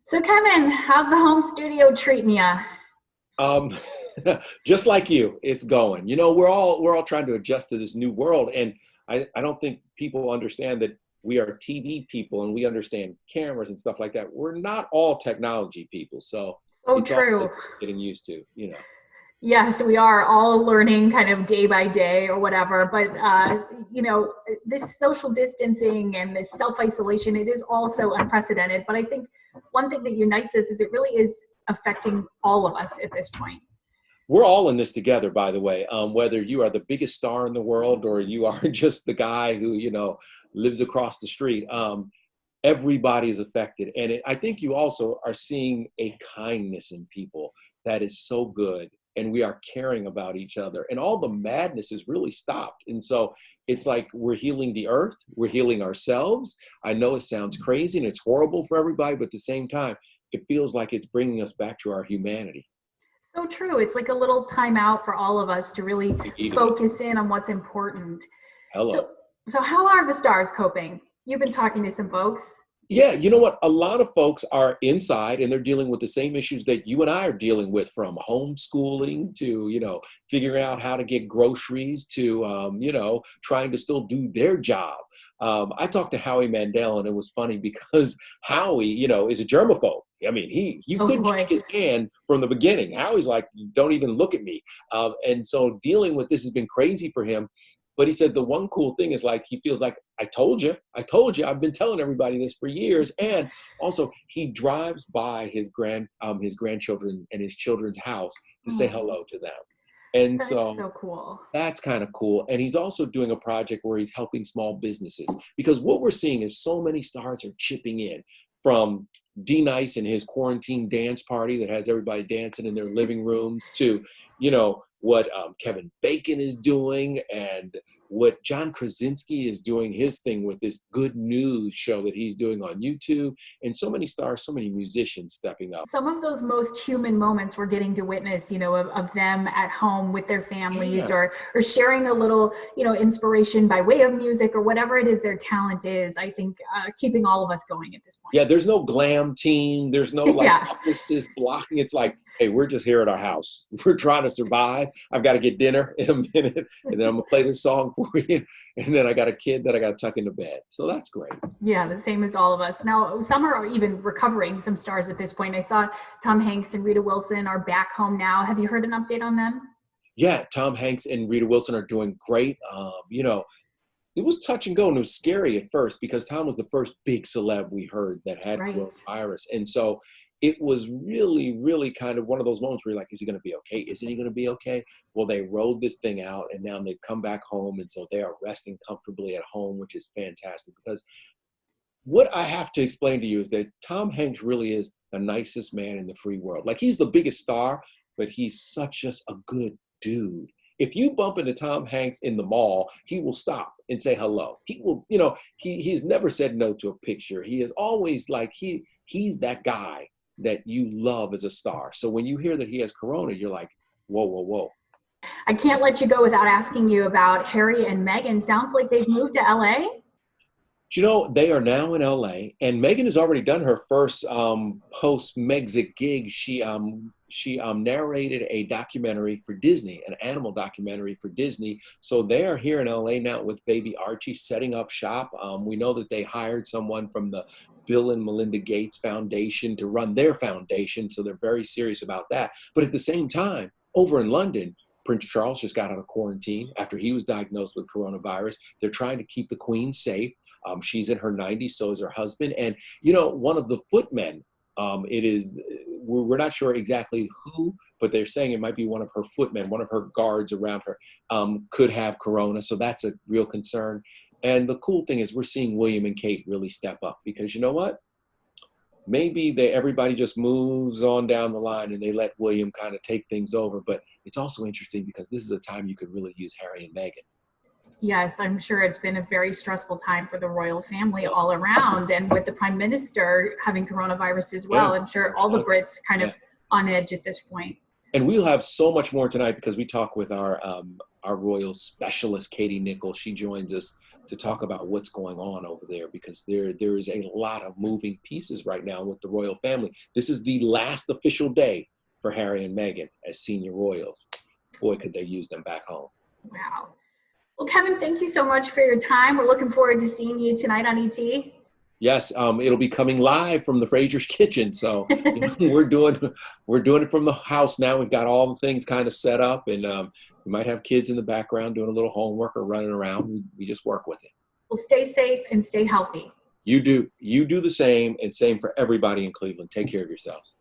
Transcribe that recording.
So Kevin, how's the home studio treating you? Um, just like you, it's going. We're all trying to adjust to this new world, and I don't think people understand that we are TV people and we understand cameras and stuff like that. We're not all technology people, so So it's all true. getting used to. Yes, we are all learning kind of day by day or whatever. But this social distancing and this self-isolation, it is also unprecedented. But I think one thing that unites us is it really is affecting all of us at this point. We're all in this together, by the way. Whether you are the biggest star in the world or you are just the guy who lives across the street. Everybody is affected. And I think you also are seeing a kindness in people that is so good. And we are caring about each other. And all the madness is really stopped. And so it's like we're healing the earth, we're healing ourselves. I know it sounds crazy and it's horrible for everybody, but at the same time, it feels like it's bringing us back to our humanity. So true. It's like a little time out for all of us to really We needed it. focus in on what's important. So, Hello. so how are the stars coping? You've been talking to some folks. Yeah, you know what? A lot of folks are inside and they're dealing with the same issues that you and I are dealing with, from homeschooling to, figuring out how to get groceries to, trying to still do their job. I talked to Howie Mandel, and it was funny because Howie, is a germaphobe. I mean, you Oh couldn't boy. shake his hand from the beginning. Howie's like, don't even look at me. And so dealing with this has been crazy for him. But he said the one cool thing is, like, he feels like, I told you, I've been telling everybody this for years. And also he drives by his grandchildren and his children's house to say Oh, hello to them. And that's so so cool. that's kind of cool. And he's also doing a project where he's helping small businesses, because what we're seeing is so many stars are chipping in, from D Nice and his quarantine dance party that has everybody dancing in their living rooms to, what Kevin Bacon is doing, and what John Krasinski is doing his thing with this good news show that he's doing on YouTube, and so many stars, so many musicians stepping up. Some of those most human moments we're getting to witness, of them at home with their families, Yeah. or sharing a little, inspiration by way of music or whatever it is their talent is. I think keeping all of us going at this point. Yeah, there's no glam team. There's no like Yeah. publicist blocking. It's like, hey, we're just here at our house. We're trying to survive. I've got to get dinner in a minute, and then I'm gonna play this song for you. And then I got a kid that I got to tuck into bed. So that's great. Yeah, the same as all of us. Now, some are even recovering, some stars at this point. I saw Tom Hanks and Rita Wilson are back home now. Have you heard an update on them? Yeah, Tom Hanks and Rita Wilson are doing great. It was touch and go, and it was scary at first because Tom was the first big celeb we heard that had Right. coronavirus. And so it was really, really kind of one of those moments where you're like, is he going to be okay? Isn't he going to be okay? Well, they rode this thing out, and now they've come back home. And so they are resting comfortably at home, which is fantastic, because what I have to explain to you is that Tom Hanks really is the nicest man in the free world. Like, he's the biggest star, but he's such just a good dude. If you bump into Tom Hanks in the mall, he will stop and say hello. He will, he's never said no to a picture. He is always like, he's that guy that you love as a star. So when you hear that he has corona, you're like, whoa, whoa, whoa. I can't let you go without asking you about Harry and Meghan. Sounds like they've moved to LA. They are now in LA, and Megan has already done her first post-Megxit gig. She narrated a documentary for Disney, an animal documentary for Disney. So they are here in LA now with baby Archie, setting up shop. We know that they hired someone from the Bill and Melinda Gates Foundation to run their foundation, so they're very serious about that. But at the same time, over in London, Prince Charles just got out of quarantine after he was diagnosed with coronavirus. They're trying to keep the Queen safe. She's in her 90s, so is her husband. And, one of the footmen, we're not sure exactly who, but they're saying it might be one of her footmen, one of her guards around her, could have corona. So that's a real concern. And the cool thing is we're seeing William and Kate really step up, because you know what? Maybe everybody just moves on down the line and they let William kind of take things over. But it's also interesting because this is a time you could really use Harry and Meghan. Yes, I'm sure it's been a very stressful time for the royal family all around. And with the prime minister having coronavirus as well, Yeah. I'm sure all the Brits kind of Yeah. on edge at this point. And we'll have so much more tonight because we talk with our royal specialist, Katie Nichols. She joins us to talk about what's going on over there, because there is a lot of moving pieces right now with the royal family. This is the last official day for Harry and Meghan as senior royals. Boy, could they use them back home. Wow. Well, Kevin, thank you so much for your time. We're looking forward to seeing you tonight on ET. Yes, it'll be coming live from the Frazier's kitchen. So we're doing it from the house now. We've got all the things kind of set up, and we might have kids in the background doing a little homework or running around. We just work with it. Well, stay safe and stay healthy. You do the same, and same for everybody in Cleveland. Take care of yourselves.